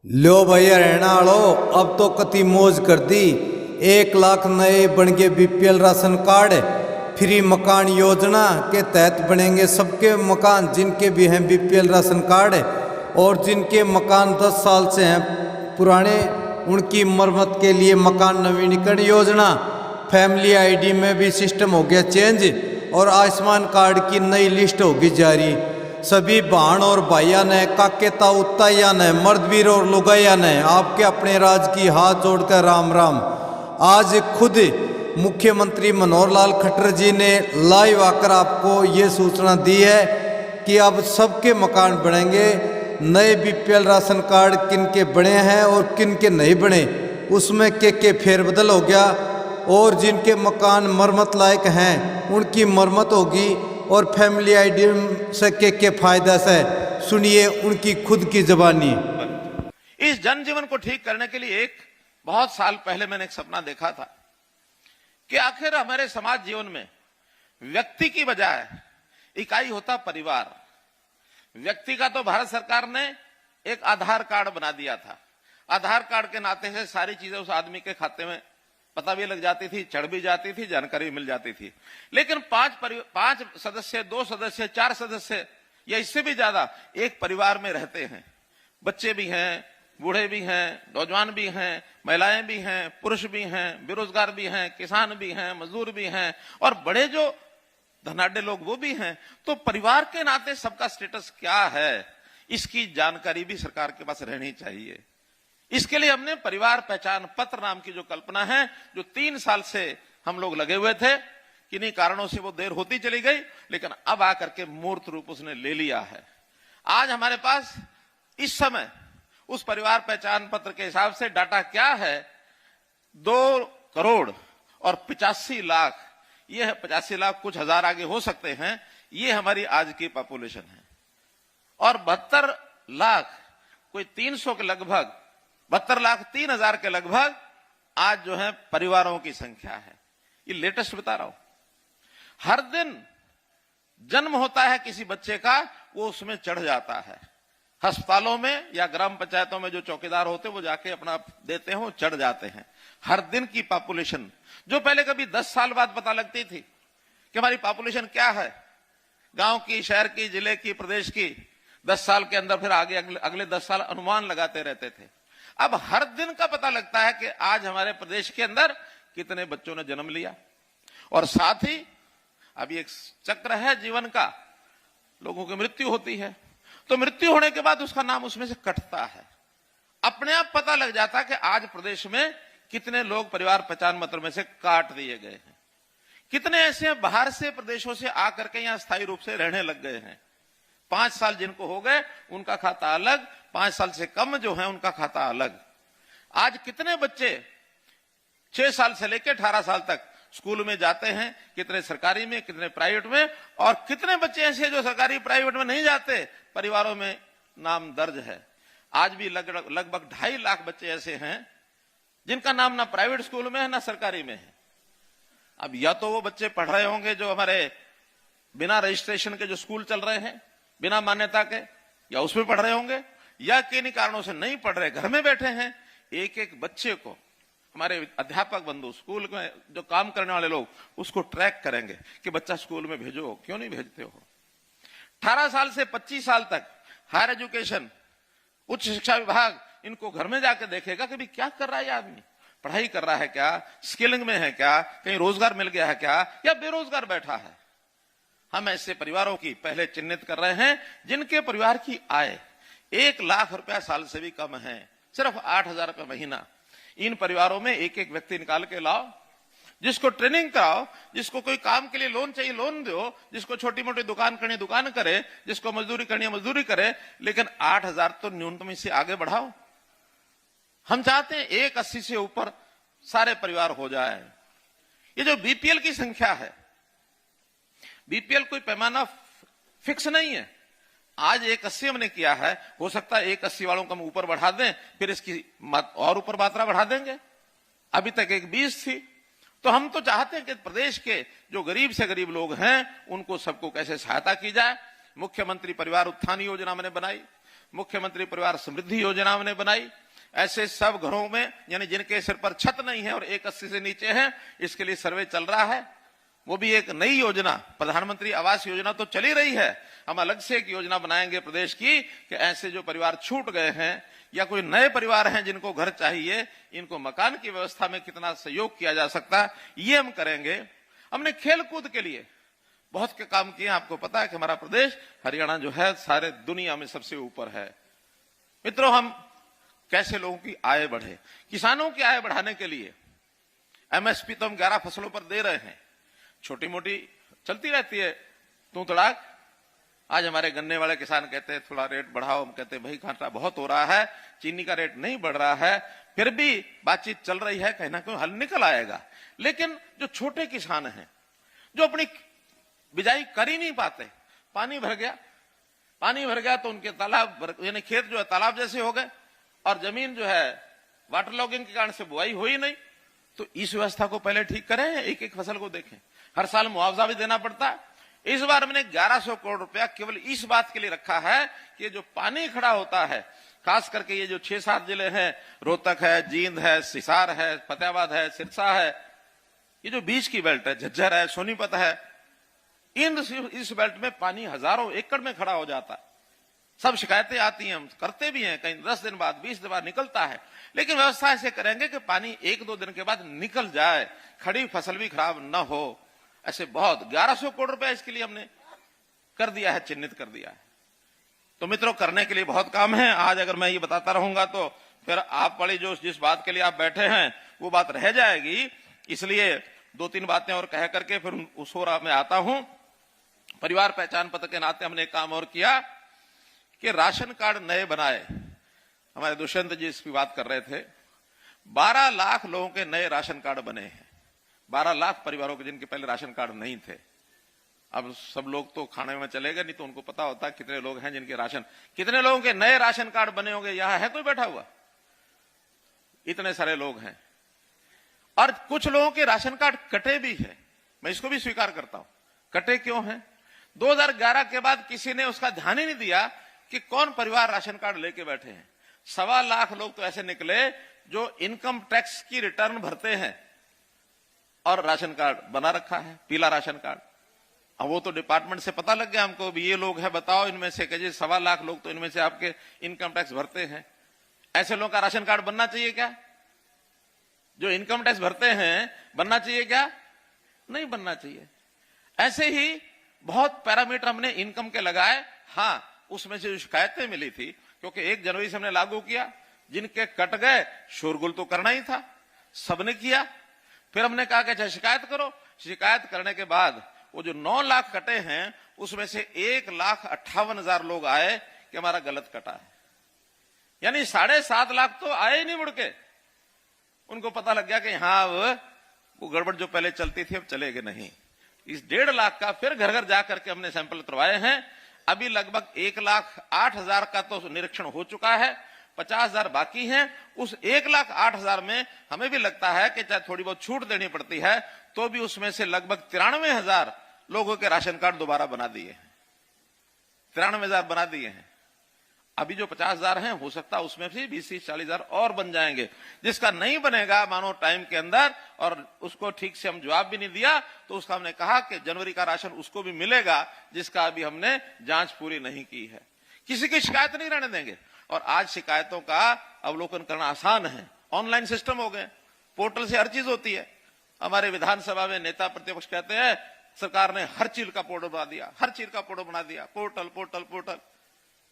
लो भैया रहनाड़ो, अब तो कति मौज कर दी। 1 लाख नए बन गए बीपीएल राशन कार्ड। फ्री मकान योजना के तहत बनेंगे सबके मकान जिनके भी हैं बीपीएल राशन कार्ड, और जिनके मकान 10 साल से हैं पुराने उनकी मरम्मत के लिए मकान नवीनीकरण योजना। फैमिली आईडी में भी सिस्टम हो गया चेंज, और आयुष्मान कार्ड की नई लिस्ट होगी जारी। सभी बहन और भाइया ने, काके ताऊ ताइया ने, मर्दवीर और लुगाइया ने आपके अपने राज की हाथ जोड़कर राम राम। आज खुद मुख्यमंत्री मनोहर लाल खट्टर जी ने लाइव आकर आपको ये सूचना दी है कि अब सबके मकान बनेंगे। नए बीपीएल राशन कार्ड किन के बने हैं और किन के नहीं बने उसमें के फेरबदल हो गया, और जिनके मकान मरम्मत लायक हैं उनकी मरम्मत होगी। और फैमिली आईडी से के फायदा से सुनिए उनकी खुद की जबानी। इस जनजीवन को ठीक करने के लिए बहुत साल पहले मैंने एक सपना देखा था कि आखिर हमारे समाज जीवन में व्यक्ति की बजाय इकाई होता परिवार। व्यक्ति का तो भारत सरकार ने एक आधार कार्ड बना दिया था। आधार कार्ड के नाते से सारी चीजें उस आदमी के खाते में पता भी लग जाती थी, चढ़ भी जाती थी, जानकारी मिल जाती थी। लेकिन 5 सदस्य, 2 सदस्य, 4 सदस्य या इससे भी ज्यादा एक परिवार में रहते हैं। बच्चे भी हैं, बूढ़े भी हैं, नौजवान भी हैं, महिलाएं भी हैं, पुरुष भी हैं, बेरोजगार भी हैं, किसान भी हैं, मजदूर भी हैं, और बड़े जो धनाढ्य लोग वो भी हैं। तो परिवार के नाते सबका स्टेटस क्या है, इसकी जानकारी भी सरकार के पास रहनी चाहिए। इसके लिए हमने परिवार पहचान पत्र नाम की जो कल्पना है, जो 3 साल से हम लोग लगे हुए थे, किन्हीं कारणों से वो देर होती चली गई, लेकिन अब आकर के मूर्त रूप उसने ले लिया है। आज हमारे पास इस समय उस परिवार पहचान पत्र के हिसाब से डाटा क्या है, 2 करोड़ और 85 लाख। ये है 85 लाख, कुछ हजार आगे हो सकते हैं, ये हमारी आज की पॉपुलेशन है। और 72 लाख, कोई 300 के लगभग, 72 लाख 3 हजार के लगभग आज जो है परिवारों की संख्या है। ये लेटेस्ट बता रहा हूं। हर दिन जन्म होता है किसी बच्चे का, वो उसमें चढ़ जाता है। अस्पतालों में या ग्राम पंचायतों में जो चौकीदार होते हैं वो जाके अपना देते हैं, वो चढ़ जाते हैं। हर दिन की पॉपुलेशन, जो पहले कभी 10 साल बाद पता लगती थी कि हमारी पॉपुलेशन क्या है, गांव की, शहर की, जिले की, प्रदेश की, 10 साल के अंदर फिर आगे अगले 10 साल अनुमान लगाते रहते थे। अब हर दिन का पता लगता है कि आज हमारे प्रदेश के अंदर कितने बच्चों ने जन्म लिया। और साथ ही अभी एक चक्र है जीवन का, लोगों की मृत्यु होती है, तो मृत्यु होने के बाद उसका नाम उसमें से कटता है। अपने आप पता लग जाता है कि आज प्रदेश में कितने लोग परिवार पहचान पत्र में से काट दिए गए हैं, कितने ऐसे बाहर से प्रदेशों से आकर के यहां स्थायी रूप से रहने लग गए हैं। 5 साल जिनको हो गए उनका खाता अलग, 5 साल से कम जो है उनका खाता अलग। आज कितने बच्चे 6 साल से लेकर 18 साल तक स्कूल में जाते हैं, कितने सरकारी में, कितने प्राइवेट में, और कितने बच्चे ऐसे जो सरकारी प्राइवेट में नहीं जाते, परिवारों में नाम दर्ज है। आज भी लगभग 2.5 लाख बच्चे ऐसे हैं जिनका नाम ना प्राइवेट स्कूल में है ना सरकारी में है। अब या तो वो बच्चे पढ़ रहे होंगे जो हमारे बिना रजिस्ट्रेशन के जो स्कूल चल रहे हैं, बिना मान्यता के, या उसमें पढ़ रहे होंगे, या किन्हीं कारणों से नहीं पढ़ रहे, घर में बैठे हैं। एक एक बच्चे को हमारे अध्यापक बंधु, स्कूल में जो काम करने वाले लोग, उसको ट्रैक करेंगे कि बच्चा स्कूल में भेजो, क्यों नहीं भेजते हो। 18 साल से 25 साल तक हायर एजुकेशन, उच्च शिक्षा विभाग इनको घर में जाकर देखेगा कि भाई क्या कर रहा है ये आदमी, पढ़ाई कर रहा है क्या, स्किलिंग में है क्या, कहीं रोजगार मिल गया है क्या, या बेरोजगार बैठा है। हम ऐसे परिवारों की पहले चिन्हित कर रहे हैं जिनके परिवार की आय 1 लाख रुपया साल से भी कम है, सिर्फ 8,000 रुपये महीना। इन परिवारों में एक एक व्यक्ति निकाल के लाओ, जिसको ट्रेनिंग कराओ, जिसको कोई काम के लिए लोन चाहिए लोन दो, जिसको छोटी मोटी दुकान करनी दुकान करे, जिसको मजदूरी करनी है मजदूरी करे, लेकिन 8,000 तो न्यूनतम इससे आगे बढ़ाओ। हम चाहते हैं 180 से ऊपर सारे परिवार हो जाए। ये जो बीपीएल की संख्या है, बीपीएल कोई पैमाना फिक्स नहीं है। आज 180 हमने किया है, हो सकता है 180 वालों को हम ऊपर बढ़ा दें, फिर इसकी और ऊपर मात्रा बढ़ा देंगे। अभी तक 120 थी। तो हम तो चाहते हैं कि प्रदेश के जो गरीब से गरीब लोग हैं उनको सबको कैसे सहायता की जाए। मुख्यमंत्री परिवार उत्थान योजना मैंने बनाई, मुख्यमंत्री परिवार समृद्धि योजना हमने बनाई। ऐसे सब घरों में यानी जिनके सिर पर छत नहीं है और 180 से नीचे है, इसके लिए सर्वे चल रहा है। वो भी एक नई योजना, प्रधानमंत्री आवास योजना तो चली रही है, हम अलग से एक योजना बनाएंगे प्रदेश की कि ऐसे जो परिवार छूट गए हैं या कोई नए परिवार हैं जिनको घर चाहिए, इनको मकान की व्यवस्था में कितना सहयोग किया जा सकता है, ये हम करेंगे। हमने खेल कूद के लिए बहुत के काम किए। आपको पता है कि हमारा प्रदेश हरियाणा जो है सारे दुनिया में सबसे ऊपर है। मित्रों, हम कैसे लोगों की आय बढ़े, किसानों की आय बढ़ाने के लिए एमएसपी तो हम 11 फसलों पर दे रहे हैं। छोटी मोटी चलती रहती है तू तड़ाक। आज हमारे गन्ने वाले किसान कहते हैं थोड़ा रेट बढ़ाओ, हम कहते हैं भाई घाटा बहुत हो रहा है, चीनी का रेट नहीं बढ़ रहा है, फिर भी बातचीत चल रही है, कहीं ना कहीं हल निकल आएगा। लेकिन जो छोटे किसान हैं जो अपनी बिजाई कर ही नहीं पाते, पानी भर गया तो उनके तालाब यानी खेत जो है तालाब जैसे हो गए और जमीन जो है वाटर लॉगिंग के कारण से बुआई हो ही नहीं। तो इस व्यवस्था को पहले ठीक करें, एक एक फसल को देखें। हर साल मुआवजा भी देना पड़ता है। इस बार मैंने 1100 करोड़ रुपया केवल इस बात के लिए रखा है कि जो पानी खड़ा होता है, खास करके ये जो 6-7 जिले हैं, रोहतक है, जींद है, हिसार है, फतेहाबाद है, सिरसा है, ये जो बीच की बेल्ट है, झज्जर है, सोनीपत है, इस बेल्ट में पानी हजारों एकड़ में खड़ा हो जाता है। सब शिकायतें आती हैं, हम करते भी हैं, कहीं 10 दिन बाद 20 दिन बाद निकलता है। लेकिन व्यवस्था ऐसे करेंगे कि पानी 1-2 दिन के बाद निकल जाए, खड़ी फसल भी खराब न हो। ऐसे बहुत 1100 करोड़ रुपए इसके लिए हमने कर दिया है, चिन्हित कर दिया है। तो मित्रों, करने के लिए बहुत काम है। आज अगर मैं ये बताता रहूंगा तो फिर आप वाली जो जिस बात के लिए आप बैठे हैं वो बात रह जाएगी। इसलिए 2-3 बातें और कह करके फिर उस ओर में आता हूं। परिवार पहचान पत्र के नाते हमने एक काम और किया कि राशन कार्ड नए बनाए। हमारे दुष्यंत जी इसकी बात कर रहे थे। 12 लाख लोगों के नए राशन कार्ड बने हैं। 12 लाख परिवारों के जिनके पहले राशन कार्ड नहीं थे। अब सब लोग तो खाने में चले गए, नहीं तो उनको पता होता कितने लोग हैं जिनके राशन, कितने लोगों के नए राशन कार्ड बने होंगे। यहां है कोई बैठा हुआ? इतने सारे लोग हैं। और कुछ लोगों के राशन कार्ड कटे भी है, मैं इसको भी स्वीकार करता हूं। कटे क्यों हैं? 2011 के बाद किसी ने उसका ध्यान ही नहीं दिया कि कौन परिवार राशन कार्ड लेके बैठे हैं। 1.25 लाख लोग तो ऐसे निकले जो इनकम टैक्स की रिटर्न भरते हैं और राशन कार्ड बना रखा है, पीला राशन कार्ड। अब वो तो डिपार्टमेंट से पता लग गया हमको, भी ये लोग हैं, बताओ इनमें से, कहिए 1.25 लाख लोग तो इनमें से आपके इनकम टैक्स भरते हैं। ऐसे लोगों का राशन कार्ड बनना चाहिए क्या? जो इनकम टैक्स भरते हैं बनना चाहिए क्या? नहीं बनना चाहिए। ऐसे ही बहुत पैरामीटर हमने इनकम के लगाए। हाँ, उसमें से जो शिकायतें मिली थी, क्योंकि 1 जनवरी से हमने लागू किया, जिनके कट गए शोरगुल तो करना ही था, सबने किया। फिर हमने कहा कि अच्छा शिकायत करो। शिकायत करने के बाद वो जो 9 लाख कटे हैं उसमें से 1,58,000 लोग आए कि हमारा गलत कटा है। यानी 7.5 लाख तो आए ही नहीं मुड़ के। उनको पता लग गया कि हाँ वो गड़बड़ जो पहले चलती थी अब चलेगी नहीं। इस 1.5 लाख का फिर घर घर जाकर के हमने सैंपल करवाए हैं। अभी लगभग 1,08,000 का तो निरीक्षण हो चुका है, 50,000 बाकी हैं। उस 1,08,000 में हमें भी लगता है कि चाहे थोड़ी बहुत छूट देनी पड़ती है तो भी उसमें से लगभग 93,000 लोगों के राशन कार्ड दोबारा बना दिए हैं। 93,000 बना दिए हैं। अभी जो 50,000 हैं, हो सकता है उसमें से 20-40,000 और बन जाएंगे। जिसका नहीं बनेगा मानो टाइम के अंदर, और उसको ठीक से हम जवाब भी नहीं दिया, तो उसका हमने कहा कि जनवरी का राशन उसको भी मिलेगा जिसका अभी हमने जांच पूरी नहीं की है। किसी की शिकायत नहीं रहने देंगे। और आज शिकायतों का अवलोकन करना आसान है, ऑनलाइन सिस्टम हो गए, पोर्टल से हर चीज होती है। हमारे विधानसभा में नेता प्रतिपक्ष कहते हैं सरकार ने हर चीज का पोर्टल बना दिया, हर चीज का पोर्टल बना दिया, पोर्टल पोर्टल पोर्टल।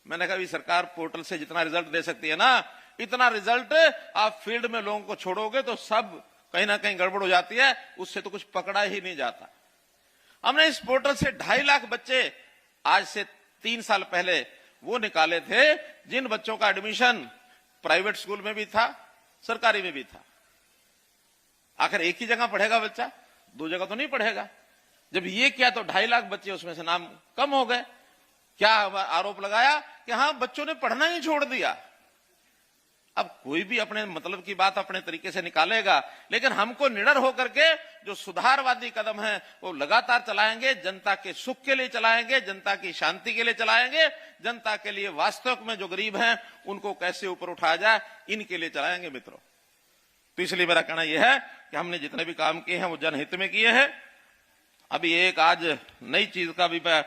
मैंने कहा सरकार पोर्टल से जितना रिजल्ट दे सकती है ना, इतना रिजल्ट आप फील्ड में लोगों को छोड़ोगे तो सब कहीं ना कहीं गड़बड़ हो जाती है, उससे तो कुछ पकड़ा ही नहीं जाता। हमने इस पोर्टल से 2.5 लाख बच्चे आज से 3 साल पहले वो निकाले थे जिन बच्चों का एडमिशन प्राइवेट स्कूल में भी था, सरकारी में भी था। आखिर एक ही जगह पढ़ेगा बच्चा, 2 जगह तो नहीं पढ़ेगा। जब ये किया तो 2.5 लाख बच्चे उसमें से नाम कम हो गए। क्या आरोप लगाया कि हाँ बच्चों ने पढ़ना ही छोड़ दिया। अब कोई भी अपने मतलब की बात अपने तरीके से निकालेगा, लेकिन हमको निडर होकर के जो सुधारवादी कदम है वो लगातार चलाएंगे, जनता के सुख के लिए चलाएंगे, जनता की शांति के लिए चलाएंगे, जनता के लिए वास्तविक में जो गरीब हैं उनको कैसे ऊपर उठाया जाए इनके लिए चलाएंगे मित्रों। तो इसलिए मेरा कहना यह है कि हमने जितने भी काम किए हैं वो जनहित में किए हैं। अभी एक आज नई चीज का भी मैं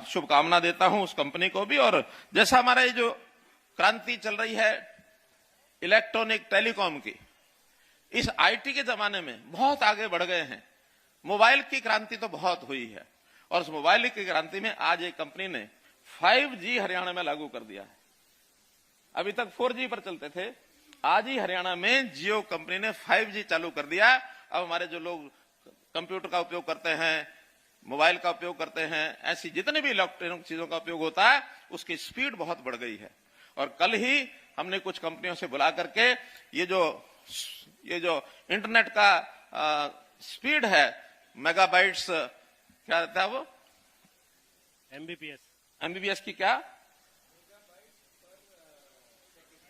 शुभकामना देता हूं उस कंपनी को भी, और जैसा हमारा ये जो क्रांति चल रही है इलेक्ट्रॉनिक टेलीकॉम की, इस आईटी के जमाने में बहुत आगे बढ़ गए हैं। मोबाइल की क्रांति तो बहुत हुई है, और उस मोबाइल की क्रांति में आज एक कंपनी ने 5G हरियाणा में लागू कर दिया है। अभी तक 4G पर चलते थे, आज ही हरियाणा में जियो कंपनी ने 5G चालू कर दिया। अब हमारे जो लोग कंप्यूटर का उपयोग करते हैं, मोबाइल का उपयोग करते हैं, ऐसी जितने भी इलेक्ट्रॉनिक चीजों का उपयोग होता है उसकी स्पीड बहुत बढ़ गई है। और कल ही हमने कुछ कंपनियों से बुला करके ये जो इंटरनेट का स्पीड है, मेगाबाइट्स क्या रहता है वो, एमबीपीएस की क्या,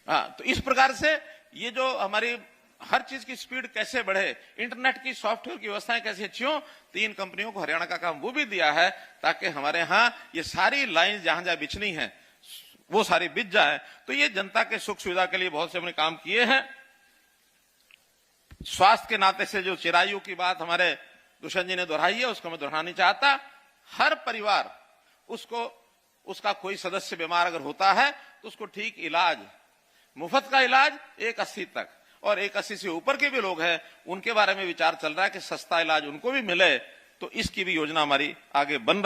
हाँ, तो इस प्रकार से ये जो हमारी हर चीज की स्पीड कैसे बढ़े, इंटरनेट की सॉफ्टवेयर की व्यवस्थाएं कैसे अच्छी हो, 3 कंपनियों को हरियाणा का काम वो भी दिया है ताकि हमारे यहां ये सारी लाइन जहां जहां बिछनी है वो सारी बिछ जाए। तो ये जनता के सुख सुविधा के लिए बहुत से हमने काम किए हैं। स्वास्थ्य के नाते से जो चिरायु की बात हमारे दुष्यंत जी ने दोहराई है उसको मैं दोहराना नहीं चाहता। हर परिवार उसका कोई सदस्य बीमार अगर होता है तो उसको ठीक इलाज, मुफ्त का इलाज 180 तक, और 180 से ऊपर के भी लोग हैं उनके बारे में विचार चल रहा है कि सस्ता इलाज उनको भी मिले। तो इसकी भी योजना हमारी आगे बन रही